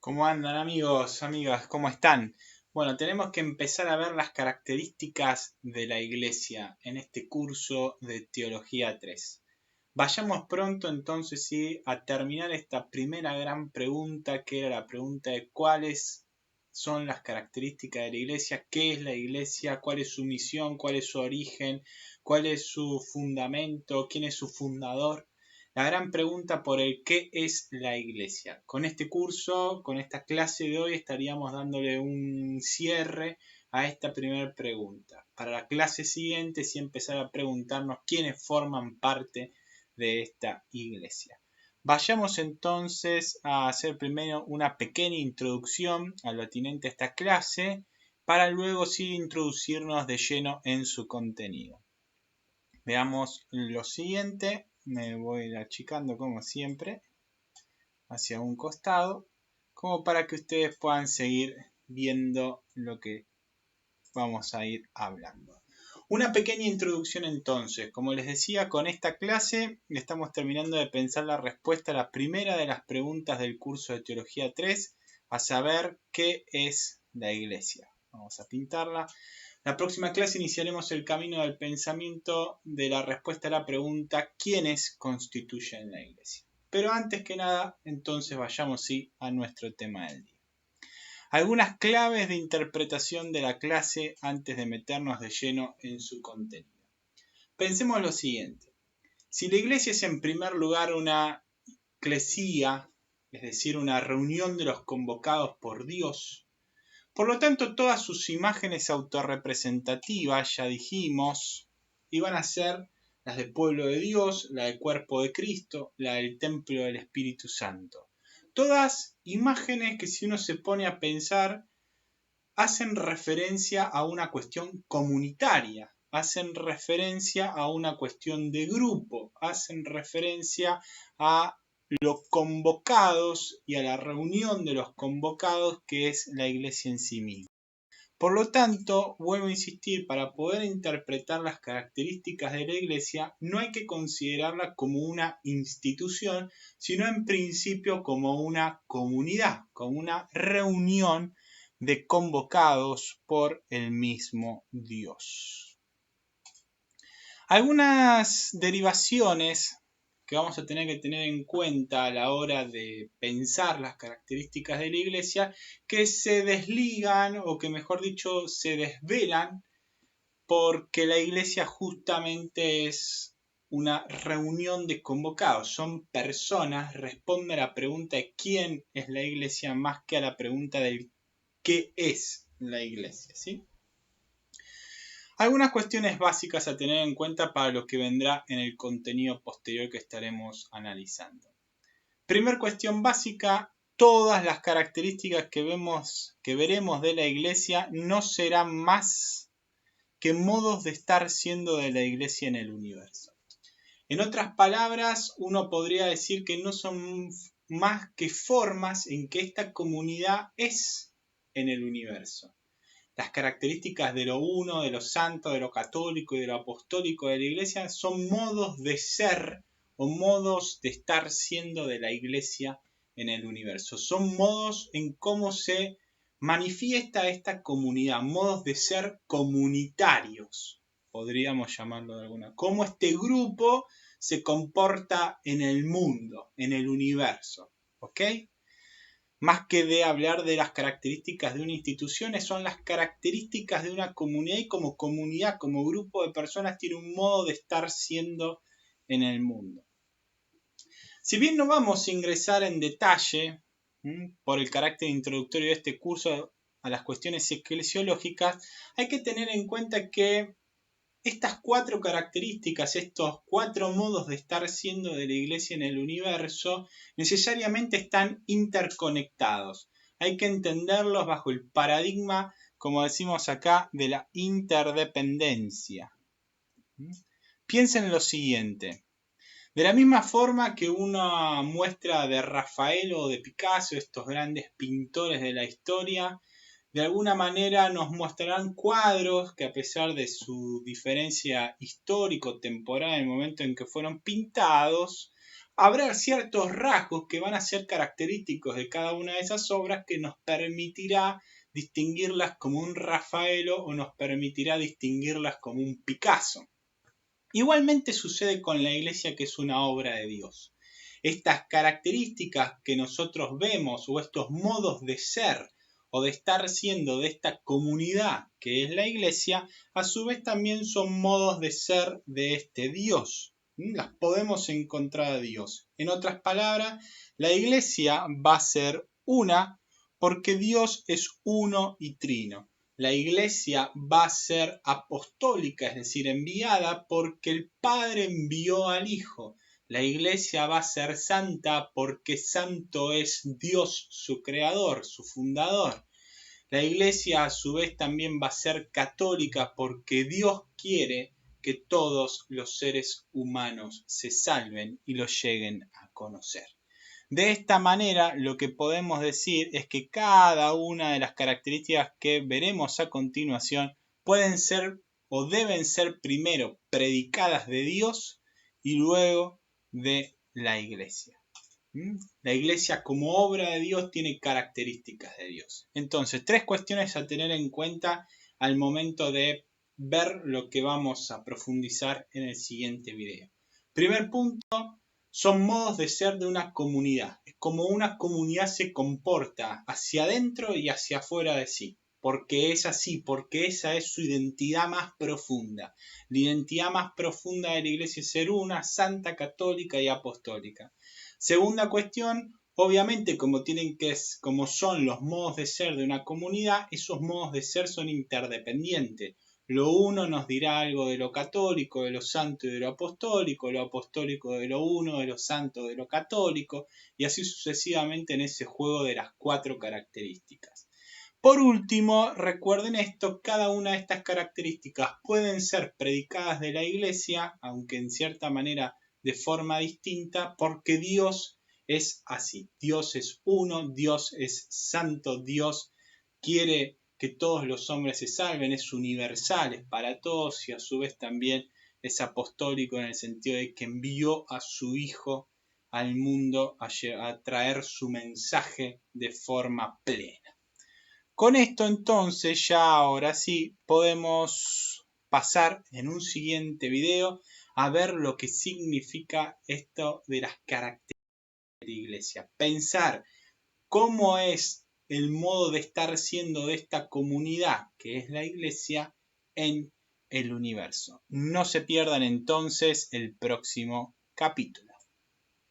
¿Cómo andan amigos, amigas? ¿Cómo están? Bueno, tenemos que empezar a ver las características de la iglesia en este curso de Teología 3. Vayamos pronto entonces sí a terminar esta primera gran pregunta, que era la pregunta de cuáles son las características de la iglesia, qué es la iglesia, cuál es su misión, cuál es su origen, cuál es su fundamento, quién es su fundador. La gran pregunta por el qué es la iglesia. Con este curso, con esta clase de hoy, estaríamos dándole un cierre a esta primera pregunta. Para la clase siguiente, sí empezar a preguntarnos quiénes forman parte de esta iglesia. Vayamos entonces a hacer primero una pequeña introducción a lo atinente a esta clase, para luego sí introducirnos de lleno en su contenido. Veamos lo siguiente. Me voy achicando como siempre hacia un costado, como para que ustedes puedan seguir viendo lo que vamos a ir hablando. Una pequeña introducción entonces. Como les decía, con esta clase estamos terminando de pensar la respuesta a la primera de las preguntas del curso de Teología 3, a saber qué es la iglesia. Vamos a pintarla. La próxima clase iniciaremos el camino del pensamiento de la respuesta a la pregunta ¿quiénes constituyen la iglesia? Pero antes que nada, entonces vayamos sí a nuestro tema del día. Algunas claves de interpretación de la clase antes de meternos de lleno en su contenido. Pensemos lo siguiente. Si la iglesia es en primer lugar una eclesía, es decir, una reunión de los convocados por Dios, por lo tanto, todas sus imágenes autorrepresentativas, ya dijimos, iban a ser las del pueblo de Dios, la del cuerpo de Cristo, la del templo del Espíritu Santo. Todas imágenes que si uno se pone a pensar, hacen referencia a una cuestión comunitaria, hacen referencia a una cuestión de grupo, hacen referencia a los convocados y a la reunión de los convocados que es la iglesia en sí misma. Por lo tanto, vuelvo a insistir, para poder interpretar las características de la iglesia no hay que considerarla como una institución, sino en principio como una comunidad, como una reunión de convocados por el mismo Dios. Algunas derivaciones que vamos a tener que tener en cuenta a la hora de pensar las características de la iglesia, que se desligan o que mejor dicho se desvelan porque la iglesia justamente es una reunión de convocados, son personas, responde a la pregunta de quién es la iglesia más que a la pregunta de qué es la iglesia, ¿sí? Algunas cuestiones básicas a tener en cuenta para lo que vendrá en el contenido posterior que estaremos analizando. Primer cuestión básica, todas las características que veremos de la iglesia no serán más que modos de estar siendo de la iglesia en el universo. En otras palabras, uno podría decir que no son más que formas en que esta comunidad es en el universo. Las características de lo uno, de lo santo, de lo católico y de lo apostólico de la iglesia son modos de ser o modos de estar siendo de la iglesia en el universo. Son modos en cómo se manifiesta esta comunidad, modos de ser comunitarios, podríamos llamarlo de alguna. Cómo este grupo se comporta en el mundo, en el universo. ¿Ok? Más que de hablar de las características de una institución, son las características de una comunidad y como comunidad, como grupo de personas, tiene un modo de estar siendo en el mundo. Si bien no vamos a ingresar en detalle, por el carácter introductorio de este curso, a las cuestiones eclesiológicas, hay que tener en cuenta que estas cuatro características, estos cuatro modos de estar siendo de la iglesia en el universo, necesariamente están interconectados. Hay que entenderlos bajo el paradigma, como decimos acá, de la interdependencia. Piensen en lo siguiente. De la misma forma que una muestra de Rafael o de Picasso, estos grandes pintores de la historia, de alguna manera nos mostrarán cuadros que, a pesar de su diferencia histórico-temporal en el momento en que fueron pintados, habrá ciertos rasgos que van a ser característicos de cada una de esas obras que nos permitirá distinguirlas como un Rafaelo o nos permitirá distinguirlas como un Picasso. Igualmente sucede con la Iglesia, que es una obra de Dios. Estas características que nosotros vemos o estos modos de ser o de estar siendo de esta comunidad que es la Iglesia, a su vez también son modos de ser de este Dios. Las podemos encontrar a Dios. En otras palabras, la Iglesia va a ser una porque Dios es uno y trino. La Iglesia va a ser apostólica, es decir, enviada porque el Padre envió al Hijo. La Iglesia va a ser santa porque santo es Dios, su creador, su fundador. La Iglesia a su vez también va a ser católica porque Dios quiere que todos los seres humanos se salven y lo lleguen a conocer. De esta manera, lo que podemos decir es que cada una de las características que veremos a continuación pueden ser o deben ser primero predicadas de Dios y luego de la Iglesia. La Iglesia como obra de Dios tiene características de Dios. Entonces, 3 cuestiones a tener en cuenta al momento de ver lo que vamos a profundizar en el siguiente video. Primer punto, son modos de ser de una comunidad. Es como una comunidad se comporta hacia adentro y hacia afuera de sí. Porque es así, porque esa es su identidad más profunda. La identidad más profunda de la Iglesia es ser una, santa, católica y apostólica. Segunda cuestión, obviamente como son los modos de ser de una comunidad, esos modos de ser son interdependientes. Lo uno nos dirá algo de lo católico, de lo santo y de lo apostólico de lo uno, de lo santo, de lo católico, y así sucesivamente en ese juego de las 4 características. Por último, recuerden esto, cada una de estas características pueden ser predicadas de la Iglesia, aunque en cierta manera de forma distinta, porque Dios es así. Dios es uno, Dios es santo, Dios quiere que todos los hombres se salven, es universal, es para todos y a su vez también es apostólico en el sentido de que envió a su Hijo al mundo a traer su mensaje de forma plena. Con esto entonces ya ahora sí podemos pasar en un siguiente video a ver lo que significa esto de las características de la Iglesia. Pensar cómo es el modo de estar siendo de esta comunidad que es la Iglesia en el universo. No se pierdan entonces el próximo capítulo.